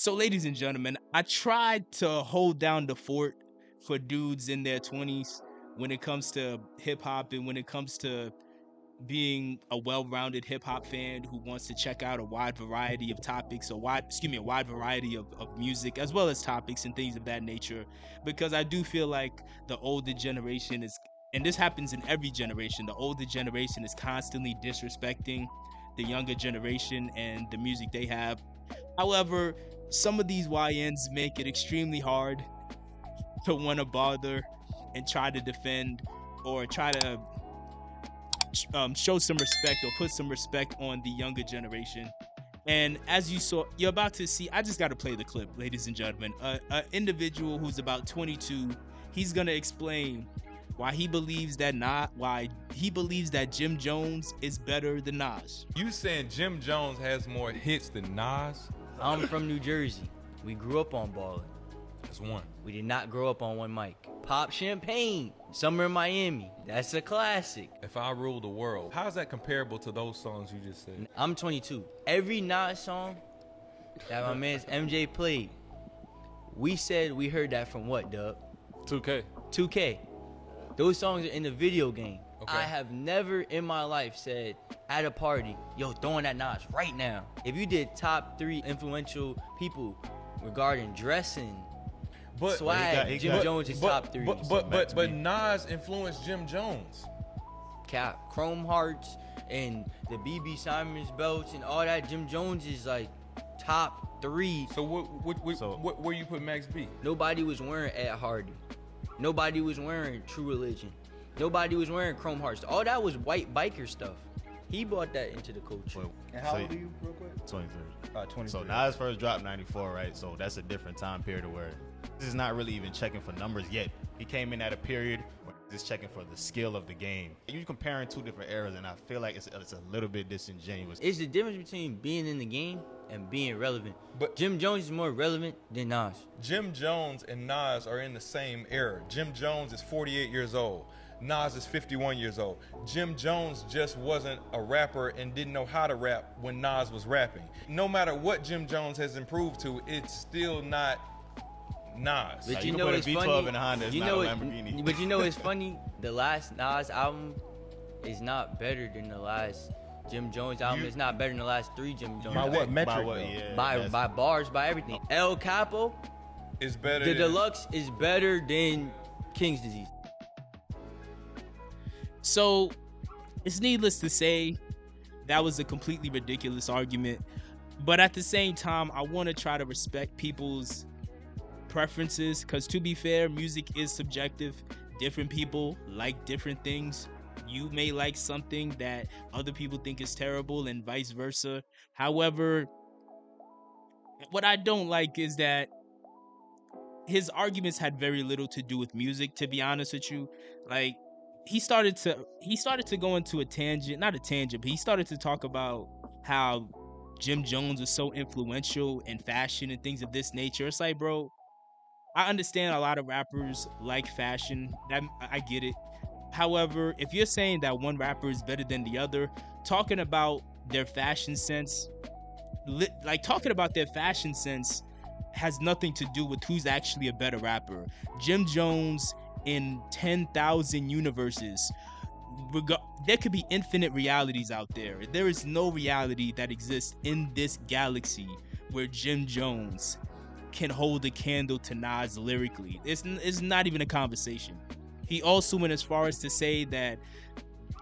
So, ladies and gentlemen, I tried to hold down the fort for dudes in their 20s when it comes to hip hop and when it comes to being a well-rounded hip hop fan who wants to check out a wide variety of topics, a wide variety of music, as well as topics and things of that nature. Because I do feel like the older generation is, and this happens in every generation, the older generation is constantly disrespecting the younger generation and the music they have. However, some of these YNs make it extremely hard to want to bother and try to defend or try to show some respect or put some respect on the younger generation. And as you saw, you're about to see, I just got to play the clip, ladies and gentlemen. An individual who's about 22, he's going to explain why he believes that Jim Jones is better than Nas. You saying Jim Jones has more hits than Nas? I'm from New Jersey. We grew up on ballin'. That's one. We did not grow up on one mic. Pop Champagne, Summer in Miami. That's a classic. If I Rule the World. How is that comparable to those songs you just said? I'm 22. Every Nas song that my man's MJ played, we said we heard that from what, Dub? 2K. 2K. Those songs are in the video game. Okay. I have never in my life said at a party, yo, throwing that Nas right now. If you did top 3 influential people regarding dressing, But swag, Jim Jones is top 3. But Nas influenced Jim Jones. Cap, Chrome Hearts and the BB Simons belts and all that. Jim Jones is like top 3. So where you put Max B? Nobody was wearing Ed Hardy. Nobody was wearing True Religion. Nobody was wearing Chrome Hearts. All that was white biker stuff. He brought that into the culture. And how old are you, real quick? 23. 23. So Nas first dropped 94, right? So that's a different time period where this is not really even checking for numbers yet. He came in at a period where he's checking for the skill of the game. You're comparing 2 different eras, and I feel like it's a little bit disingenuous. It's the difference between being in the game and being relevant. But Jim Jones is more relevant than Nas. Jim Jones and Nas are in the same era. Jim Jones is 48 years old. Nas is 51 years old. Jim Jones just wasn't a rapper and didn't know how to rap when Nas was rapping. No matter what Jim Jones has improved to, it's still not Nas. But You you can know put a it's V12 funny. in a Honda, it's You not know a it, Lamborghini. but you know it's funny. The last Nas album is not better than the last Jim Jones album. It's not better than the last 3 Jim Jones. By albums. what metric? By what, though? yeah, By that's- bars, by everything. El Capo, It's better the than deluxe is better than King's Disease. So, it's needless to say, that was a completely ridiculous argument. But at the same time, I want to try to respect people's preferences because, to be fair, music is subjective. Different people like different things. You may like something that other people think is terrible and vice versa. However, what I don't like is that his arguments had very little to do with music, to be honest with you. Like, he started to go into a tangent, not a tangent, but he started to talk about how Jim Jones was so influential in fashion and things of this nature. It's like, bro, I understand a lot of rappers like fashion. I get it. However, if you're saying that one rapper is better than the other, talking about their fashion sense has nothing to do with who's actually a better rapper. Jim Jones in 10,000 universes. There could be infinite realities out there. There is no reality that exists in this galaxy where Jim Jones can hold a candle to Nas lyrically. It's not even a conversation. He also went as far as to say that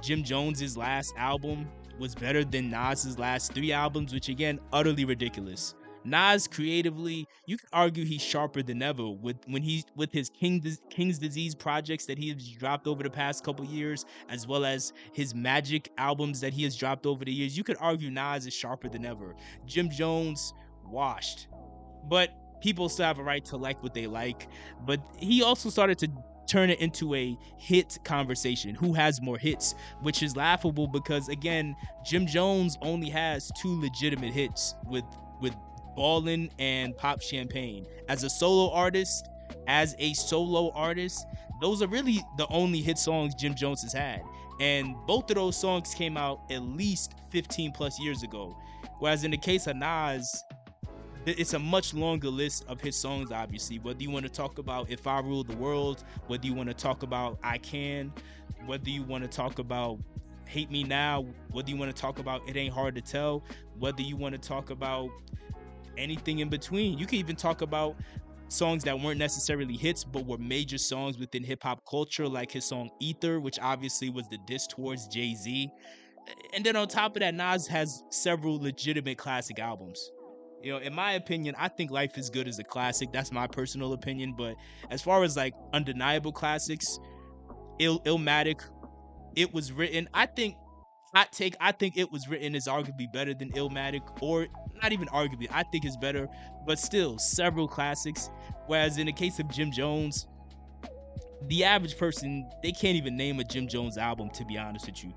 Jim Jones's last album was better than Nas's last 3 albums, which again, utterly ridiculous. Nas creatively, you could argue he's sharper than ever with his King's Disease projects that he has dropped over the past couple years, as well as his Magic albums that he has dropped over the years. You could argue Nas is sharper than ever. Jim Jones, washed. But people still have a right to like what they like. But he also started to turn it into a hit conversation. Who has more hits? Which is laughable because, again, Jim Jones only has 2 legitimate hits with Ballin' and Pop Champagne. As a solo artist, those are really the only hit songs Jim Jones has had. And both of those songs came out at least 15 plus years ago. Whereas in the case of Nas, it's a much longer list of his songs, obviously. Whether you want to talk about If I Rule the World, whether you want to talk about I Can, whether you want to talk about Hate Me Now, whether you want to talk about It Ain't Hard to Tell, whether you want to talk about anything in between. You can even talk about songs that weren't necessarily hits but were major songs within hip hop culture, like his song Ether, which obviously was the diss towards Jay-Z. And then on top of that, Nas has several legitimate classic albums. In my opinion, I think Life is Good is a classic. That's my personal opinion. But as far as like undeniable classics, Illmatic, it was written. I think It Was Written is arguably better than Illmatic, or not even arguably. I think it's better, but still several classics. Whereas in the case of Jim Jones, the average person, they can't even name a Jim Jones album, to be honest with you.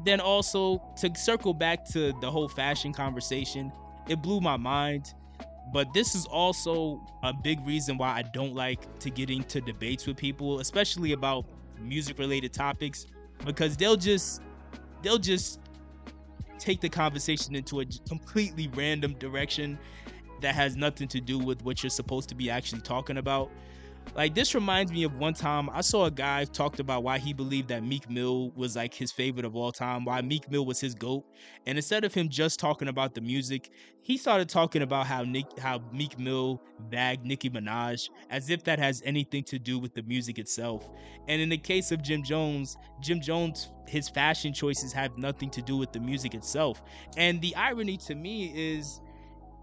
Then also, to circle back to the whole fashion conversation, it blew my mind. But this is also a big reason why I don't like to get into debates with people, especially about music related topics, because they'll just take the conversation into a completely random direction that has nothing to do with what you're supposed to be actually talking about. Like, this reminds me of one time I saw a guy talked about why he believed that Meek Mill was like his favorite of all time, why Meek Mill was his GOAT. And instead of him just talking about the music, he started talking about how Meek Mill bagged Nicki Minaj, as if that has anything to do with the music itself. And in the case of Jim Jones, his fashion choices have nothing to do with the music itself. And the irony to me is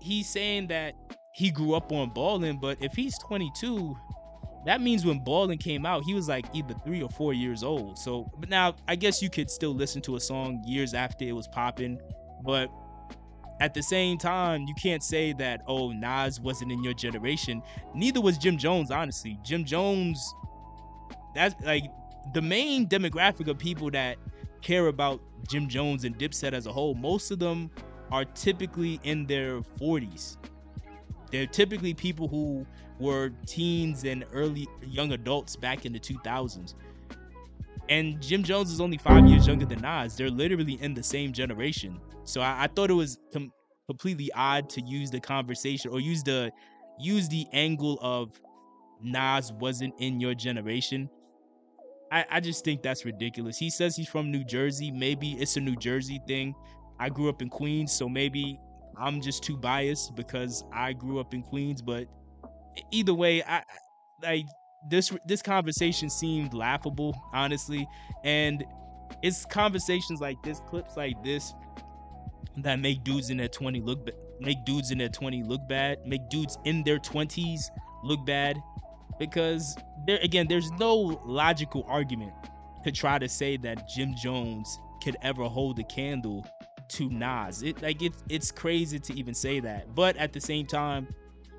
he's saying that he grew up on Ballin', but if he's 22, that means when Ballin' came out, he was like either 3 or 4 years old. So, but now I guess you could still listen to a song years after it was popping, but at the same time, you can't say that, oh, Nas wasn't in your generation. Neither was Jim Jones, honestly. Jim Jones, that's like the main demographic of people that care about Jim Jones and Dipset as a whole. Most of them are typically in their 40s. They're typically people who were teens and early young adults back in the 2000s. And Jim Jones is only 5 years younger than Nas. They're literally in the same generation. So I thought it was completely odd to use the conversation or use the angle of Nas wasn't in your generation. I just think that's ridiculous. He says he's from New Jersey. Maybe it's a New Jersey thing. I grew up in Queens, so maybe I'm just too biased because I grew up in Queens. But either way, I like this conversation seemed laughable, honestly. And it's conversations like this, clips like this, that make dudes in their 20 look make dudes in their 20 look bad, make dudes in their 20s look bad, because there's no logical argument to try to say that Jim Jones could ever hold a candle to Nas. It's crazy to even say that. But at the same time,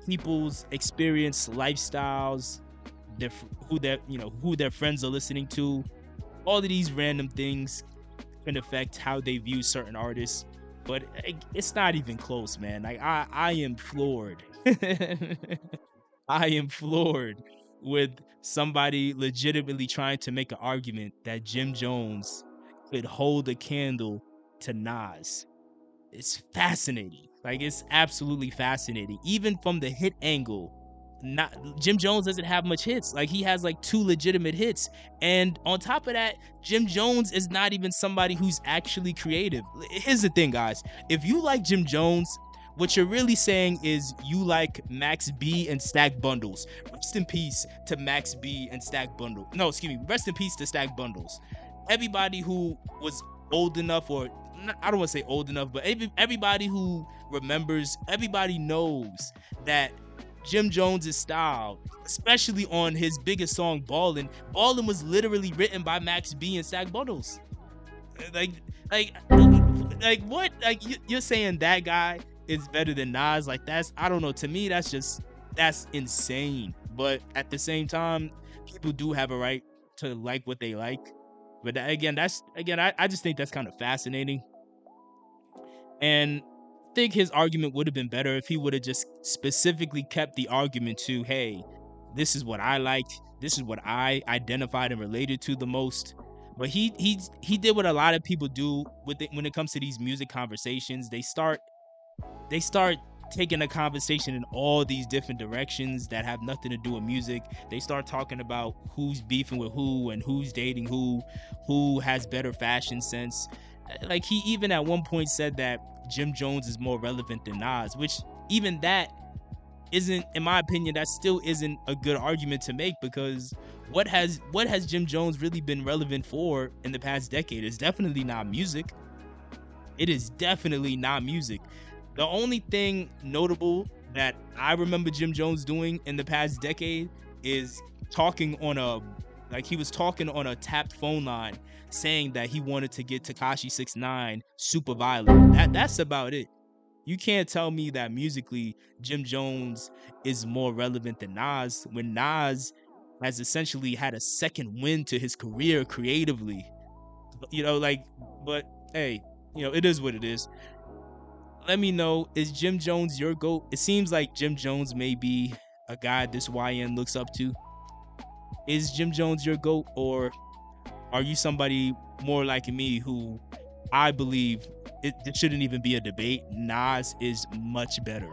people's experience, lifestyles, who their friends are listening to, all of these random things can affect how they view certain artists. But it's not even close, man. Like, I am floored. I am floored with somebody legitimately trying to make an argument that Jim Jones could hold a candle to Nas. It's fascinating. Like, it's absolutely fascinating. Even from the hit angle, Jim Jones doesn't have much hits. Like, he has like 2 legitimate hits. And on top of that, Jim Jones is not even somebody who's actually creative. Here's the thing, guys. If you like Jim Jones, what you're really saying is you like Max B and Stack Bundles. Rest in peace to Max B and Stack Bundle. No, excuse me. Rest in peace to Stack Bundles. Everybody who was old enough, or I don't want to say old enough, but everybody who remembers, everybody knows that Jim Jones' style, especially on his biggest song, Ballin', was literally written by Max B and Stack Bundles. Like what? Like, you're saying that guy is better than Nas? Like, I don't know. To me, that's insane. But at the same time, people do have a right to like what they like. But again, I just think that's kind of fascinating. And I think his argument would have been better if he would have just specifically kept the argument to, hey, this is what I liked, this is what I identified and related to the most. But he did what a lot of people do with it when it comes to these music conversations. They start taking a conversation in all these different directions that have nothing to do with music. They start talking about who's beefing with who and who's dating who has better fashion sense. Like, he even at one point said that Jim Jones is more relevant than Nas, which even that isn't, in my opinion, that still isn't a good argument to make, because what has Jim Jones really been relevant for in the past decade? It's definitely not music. It is definitely not music. The only thing notable that I remember Jim Jones doing in the past decade is he was talking on a tapped phone line saying that he wanted to get Tekashi 6ix9ine super violent. That's about it. You can't tell me that musically Jim Jones is more relevant than Nas, when Nas has essentially had a second wind to his career creatively. But hey, it is what it is. Let me know, is Jim Jones your GOAT? It seems like Jim Jones may be a guy this YN looks up to. Is Jim Jones your GOAT, or are you somebody more like me who I believe it shouldn't even be a debate? Nas is much better.